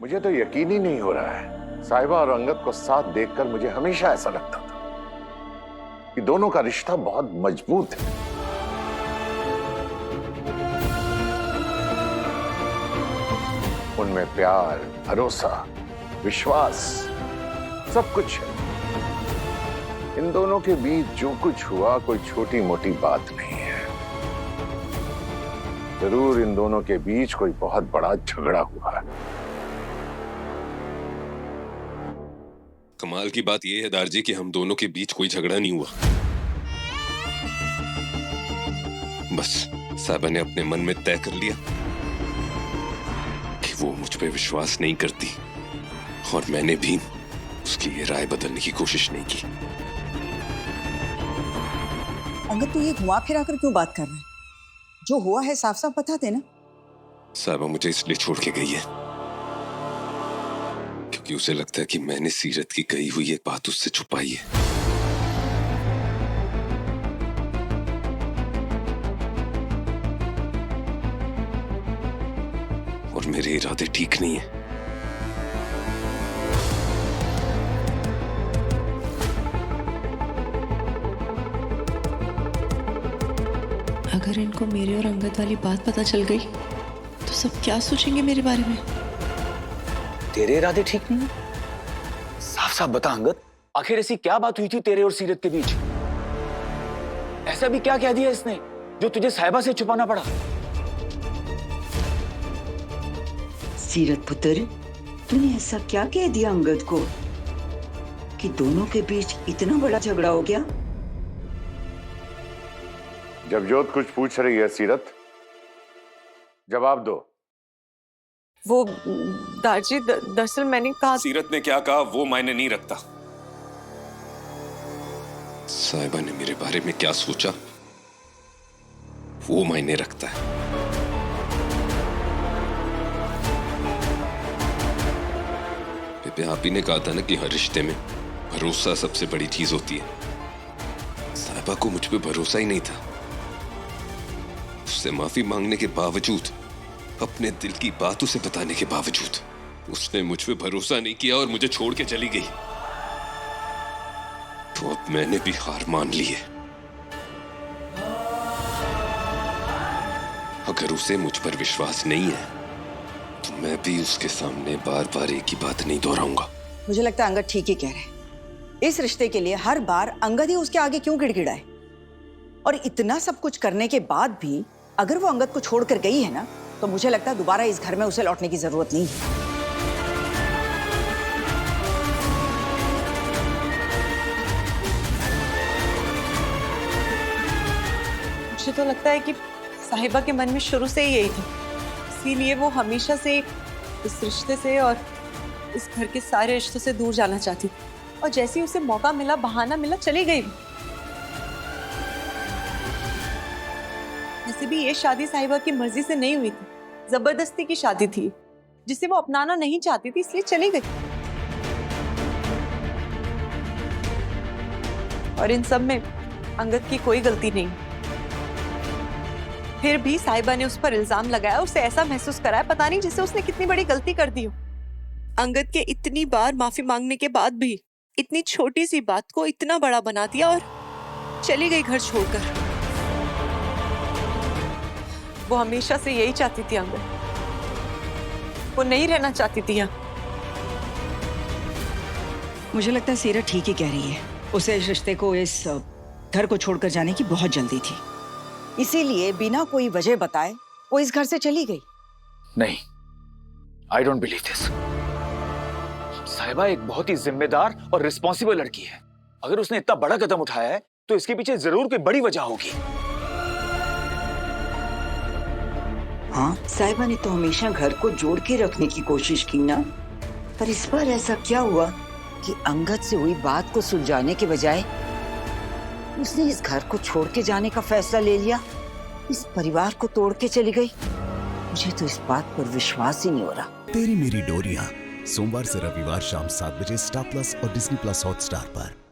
मुझे तो यकीन ही नहीं हो रहा है। साहिबा और अंगद को साथ देखकर मुझे हमेशा ऐसा लगता था कि दोनों का रिश्ता बहुत मजबूत है। उनमें प्यार, भरोसा, विश्वास सब कुछ है। इन दोनों के बीच जो कुछ हुआ कोई छोटी मोटी बात नहीं है। जरूर इन दोनों के बीच कोई बहुत बड़ा झगड़ा हुआ है। कमाल की बात यह है दारजी कि हम दोनों के बीच कोई झगड़ा नहीं हुआ। बस साहिबा ने अपने मन में तय कर लिया कि वो मुझ पे विश्वास नहीं करती और मैंने भी उसकी ये राय बदलने की कोशिश नहीं की। अंगद तू ये घुमा फिरा कर क्यों बात कर रहा है? जो हुआ है साफ साफ बता देना। साहिबा मुझे इसलिए छोड़ के गई है क्योंकि उसे लगता है कि मैंने सीरत की कही हुई एक बात उससे छुपाई है। और मेरे इरादे ठीक नहीं है। अगर इनको मेरे और अंगद वाली बात पता चल गई तो सब क्या सोचेंगे मेरे बारे में? तेरे इरादे ठीक नहीं है? साफ साफ बता अंगद, आखिर ऐसी क्या बात हुई थी तेरे और सीरत के बीच? ऐसा भी क्या कह दिया इसने जो तुझे साहिबा से छुपाना पड़ा? सीरत पुत्र, तूने ऐसा क्या कह दिया अंगद को कि दोनों के बीच इतना बड़ा झगड़ा हो गया? जब जोत कुछ पूछ रही है सीरत, जवाब दो। वो दारजी दरअसल मैंने कहा। सीरत ने क्या कहा वो मायने नहीं रखता। साहिबा ने मेरे बारे में क्या सोचा वो मायने रखता है। बेबे आप ही ने कहा था ना कि हर रिश्ते में भरोसा सबसे बड़ी चीज होती है। साहिबा को मुझ पे भरोसा ही नहीं था। उससे माफी मांगने के बावजूद, अपने दिल की बात उसे बताने के बावजूद उसने मुझ पे भरोसा नहीं किया और मुझे छोड़ के चली गई। तो अब मैंने भी हार मान ली है। अगर उसे मुझ पर विश्वास नहीं है तो मैं भी उसके सामने बार बार एक ही बात नहीं दोहराऊंगा। मुझे लगता है अंगद ठीक ही कह रहे हैं। इस रिश्ते के लिए हर बार अंगद ही उसके आगे क्यों गिड़गिड़ाए? और इतना सब कुछ करने के बाद भी अगर वो अंगद को छोड़कर गई है ना, तो मुझे लगता है दोबारा इस घर में उसे लौटने की जरूरत नहीं है। मुझे तो लगता है कि साहिबा के मन में शुरू से ही यही था, इसीलिए वो हमेशा से इस रिश्ते से और इस घर के सारे रिश्तों से दूर जाना चाहती थी। और जैसे ही उसे मौका मिला, बहाना मिला, चली गई। वैसे भी ये शादी साहिबा की मर्जी से नहीं हुई थी, जबरदस्ती की शादी थी जिसे वो अपनाना नहीं चाहती थी, इसलिए चली गई। और इन सब में अंगद की कोई गलती नहीं। फिर भी साहिबा ने उस पर इल्जाम लगाया, उसे ऐसा महसूस कराया पता नहीं जैसे उसने कितनी बड़ी गलती कर दी हो। अंगद के इतनी बार माफी मांगने के बाद भी इतनी छोटी सी बात को इतना बड़ा बना दिया और चली गई घर छोड़कर। वो हमेशा से यही चाहती थी अंगद, वो नहीं रहना चाहती थी यहाँ। मुझे लगता है सीरत ठीक ही कह रही है। उसे इस रिश्ते को, इस घर को छोड़कर जाने की बहुत जल्दी थी, इसीलिए बिना कोई वजह बताए वो इस घर से चली गई। नहीं, आई डोंट बिलीव दिस। साहिबा एक बहुत ही जिम्मेदार और रिस्पॉन्सिबल लड़की है। अगर उसने इतना बड़ा कदम उठाया है तो इसके पीछे जरूर कोई बड़ी वजह होगी। हाँ, साहिबा ने तो हमेशा घर को जोड़ के रखने की कोशिश की ना, पर इस बार ऐसा क्या हुआ कि अंगद से हुई बात को सुलझाने के बजाय उसने इस घर को छोड़ के जाने का फैसला ले लिया, इस परिवार को तोड़ के चली गई। मुझे तो इस बात पर विश्वास ही नहीं हो रहा। तेरी मेरी डोरियां, सोमवार से रविवार शाम 7 बजे स्टार प्लस और डिज्नी प्लस हॉटस्टार पर।